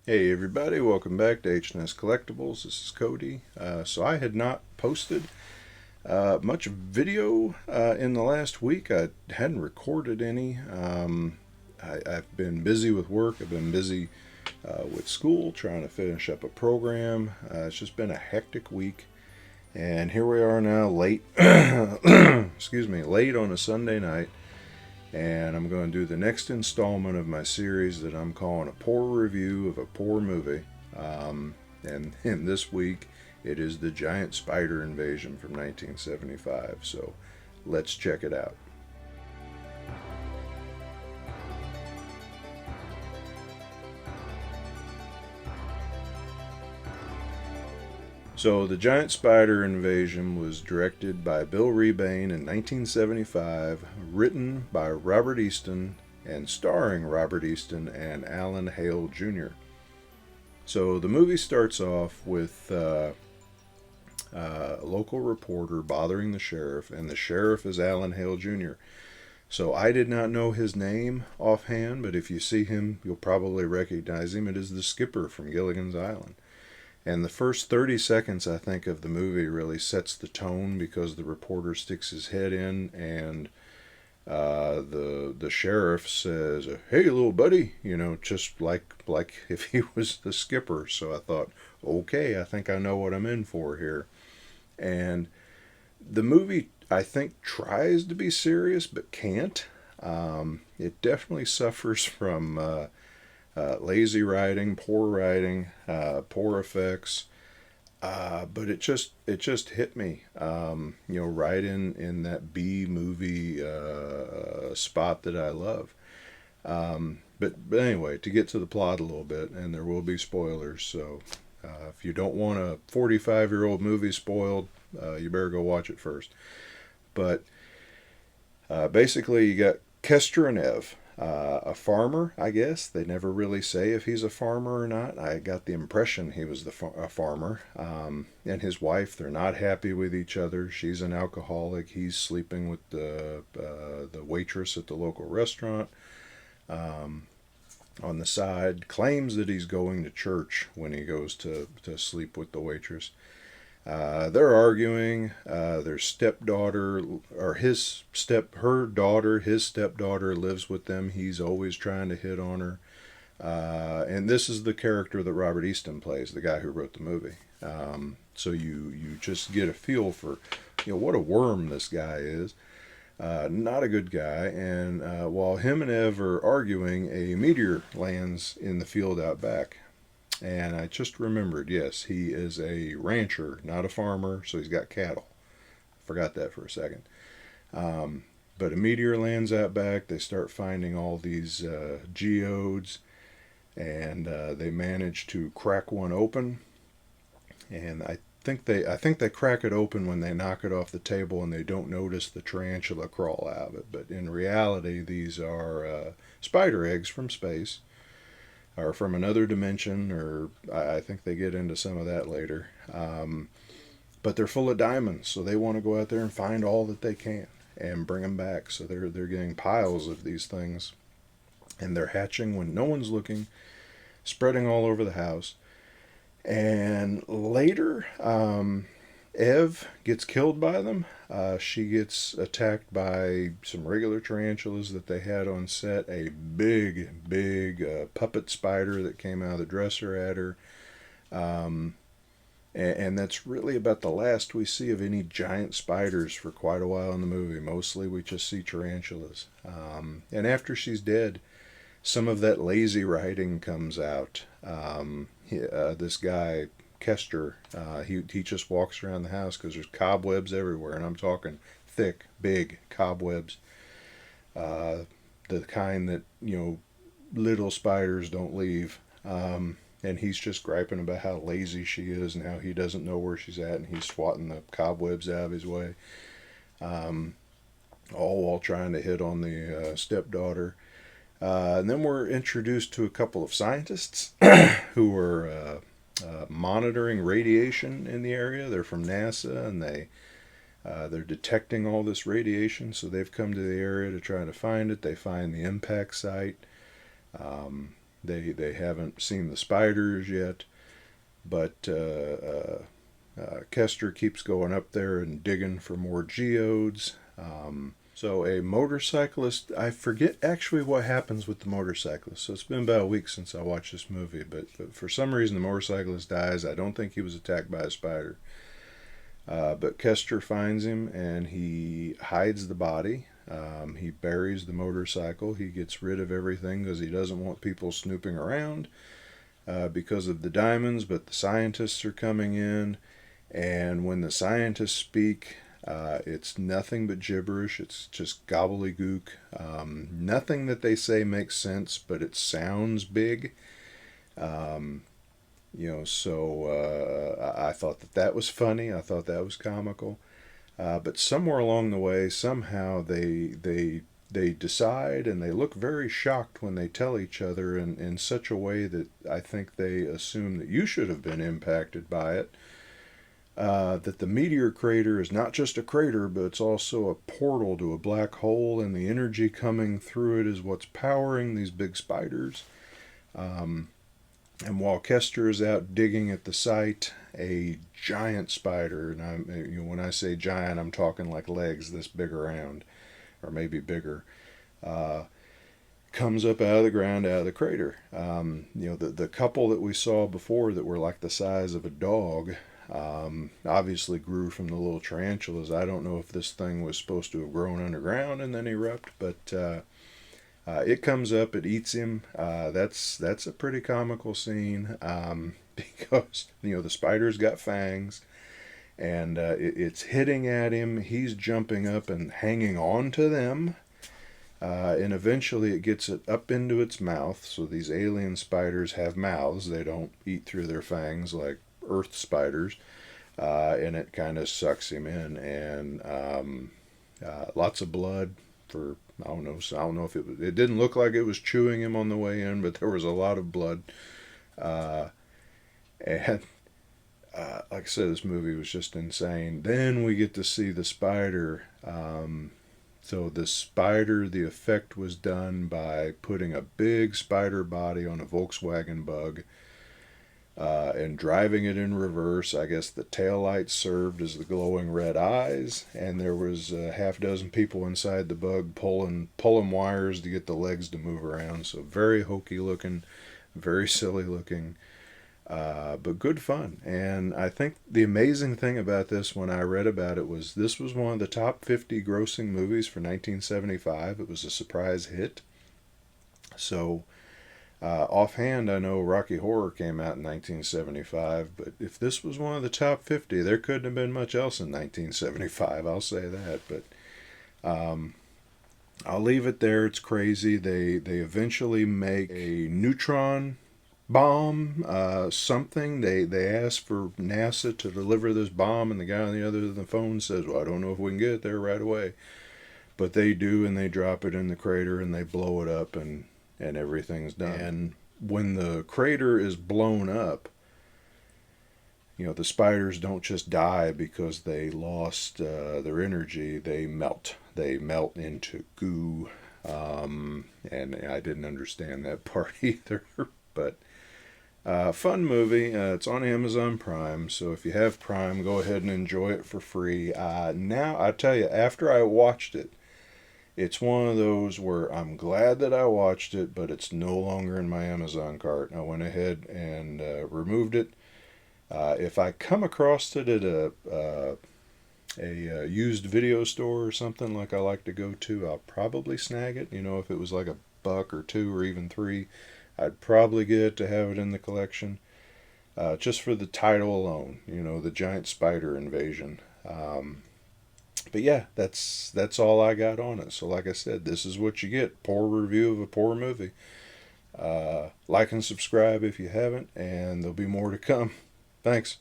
Hey everybody, welcome back to HNS Collectibles. This is Cody. So I had not posted much video in the last week. I hadn't recorded any. I've been busy with work. I've been busy with school, trying to finish up a program. It's just been a hectic week. And here we are now, late, excuse me, late on a Sunday night. And I'm going to do the next installment of my series that I'm calling a poor review of a poor movie. And in this week, it is the giant spider invasion from 1975. So let's check it out. So, The Giant Spider Invasion was directed by Bill Rebane in 1975, written by Robert Easton, and starring Robert Easton and Alan Hale Jr. So, the movie starts off with a local reporter bothering the sheriff, and the sheriff is Alan Hale Jr. So, I did not know his name offhand, but if you see him, you'll probably recognize him. It is the skipper from Gilligan's Island. And the first 30 seconds, I think, of the movie really sets the tone because the reporter sticks his head in and the sheriff says, "Hey, little buddy," just like if he was the skipper. So I thought, okay, I think I know what I'm in for here. And the movie, I think, tries to be serious but can't. It definitely suffers from lazy writing, poor effects. But it just hit me, right in that B movie spot that I love. But anyway, to get to the plot a little bit, and there will be spoilers. So if you don't want a 45-year-old movie spoiled, you better go watch it first. But basically, you got Kester and Ev, a farmer, I guess. They never really say if he's a farmer or not. I got the impression he was a farmer. And his wife, they're not happy with each other. She's an alcoholic. He's sleeping with the waitress at the local restaurant. On the side, claims that he's going to church when he goes to sleep with the waitress. They're arguing. Their stepdaughter, or his stepdaughter lives with them. He's always trying to hit on her. And this is the character that Robert Easton plays, the guy who wrote the movie. So you just get a feel for, what a worm this guy is. Not a good guy. And while him and Ev are arguing, a meteor lands in the field out back. And I just remembered, yes, he is a rancher, not a farmer, so he's got cattle. Forgot that for a second. But a meteor lands out back. They start finding all these geodes, and they manage to crack one open. And I think they crack it open when they knock it off the table, and they don't notice the tarantula crawl out of it. But in reality, these are spider eggs from space, or from another dimension, or I think they get into some of that later. But they're full of diamonds, so they want to go out there and find all that they can and bring them back. So they're getting piles of these things, and they're hatching when no one's looking, spreading all over the house. And later, Ev gets killed by them. She gets attacked by some regular tarantulas that they had on set. A big puppet spider that came out of the dresser at her. And that's really about the last we see of any giant spiders for quite a while in the movie. Mostly we just see tarantulas. And after she's dead, some of that lazy writing comes out. This guy, Kester, he just walks around the house because there's cobwebs everywhere, and I'm talking thick, big cobwebs, the kind that little spiders don't leave. And he's just griping about how lazy she is and how he doesn't know where she's at, and he's swatting the cobwebs out of his way, all while trying to hit on the stepdaughter. And then we're introduced to a couple of scientists who are monitoring radiation in the area. They're from NASA, and they're detecting all this radiation, so they've come to the area to try to find it. They find the impact site. They haven't seen the spiders yet, but Kester keeps going up there and digging for more geodes. So a motorcyclist, I forget actually what happens with the motorcyclist. So it's been about a week since I watched this movie, but for some reason the motorcyclist dies. I don't think he was attacked by a spider. But Kester finds him and he hides the body. He buries the motorcycle. He gets rid of everything because he doesn't want people snooping around because of the diamonds. But the scientists are coming in, and when the scientists speak, it's nothing but gibberish. It's just gobbledygook. Nothing that they say makes sense, but it sounds big. So I thought that was funny. I thought that was comical. But somewhere along the way, somehow they decide, and they look very shocked when they tell each other in such a way that I think they assume that you should have been impacted by it. That the meteor crater is not just a crater, but it's also a portal to a black hole, and the energy coming through it is what's powering these big spiders. And while Kester is out digging at the site, a giant spider, and when I say giant, I'm talking like legs this big around, or maybe bigger, comes up out of the ground, out of the crater. The couple that we saw before that were like the size of a dog, obviously grew from the little tarantulas. I don't know if this thing was supposed to have grown underground and then erupt, but it comes up, it eats him. That's a pretty comical scene because the spider's got fangs, and it's hitting at him. He's jumping up and hanging on to them, and eventually it gets it up into its mouth. So these alien spiders have mouths; they don't eat through their fangs like Earth spiders, and it kind of sucks him in, and lots of blood for. I don't know. So I don't know if it didn't look like it was chewing him on the way in, but there was a lot of blood. And like I said, this movie was just insane. Then we get to see the spider. So the spider, the effect was done by putting a big spider body on a Volkswagen Bug and driving it in reverse. I guess the taillights served as the glowing red eyes, and there was a half dozen people inside the Bug pulling wires to get the legs to move around. So very hokey looking, very silly looking, but good fun. And I think the amazing thing about this, when I read about it, was this was one of the top 50 grossing movies for 1975. It was a surprise hit. So offhand, I know Rocky Horror came out in 1975, but if this was one of the top 50, there couldn't have been much else in 1975. I'll say that. But I'll leave it there. It's crazy. They eventually make a neutron bomb, something. They ask for NASA to deliver this bomb, and the guy on the other end of the phone says, "Well, I don't know if we can get it there right away." But they do, and they drop it in the crater, and they blow it up, and everything's done. And when the crater is blown up, the spiders don't just die because they lost their energy. They melt. They melt into goo. And I didn't understand that part either. But fun movie. It's on Amazon Prime. So if you have Prime, go ahead and enjoy it for free. Now, I tell you, after I watched it, it's one of those where I'm glad that I watched it, but it's no longer in my Amazon cart. I went ahead and removed it. If I come across it at a used video store or something like I like to go to, I'll probably snag it. If it was like $1 or $2 or even $3, I'd probably get it to have it in the collection. Just for the title alone, the giant spider invasion. But yeah, that's all I got on it. So like I said, this is what you get. Poor review of a poor movie. Like and subscribe if you haven't, and there'll be more to come. Thanks.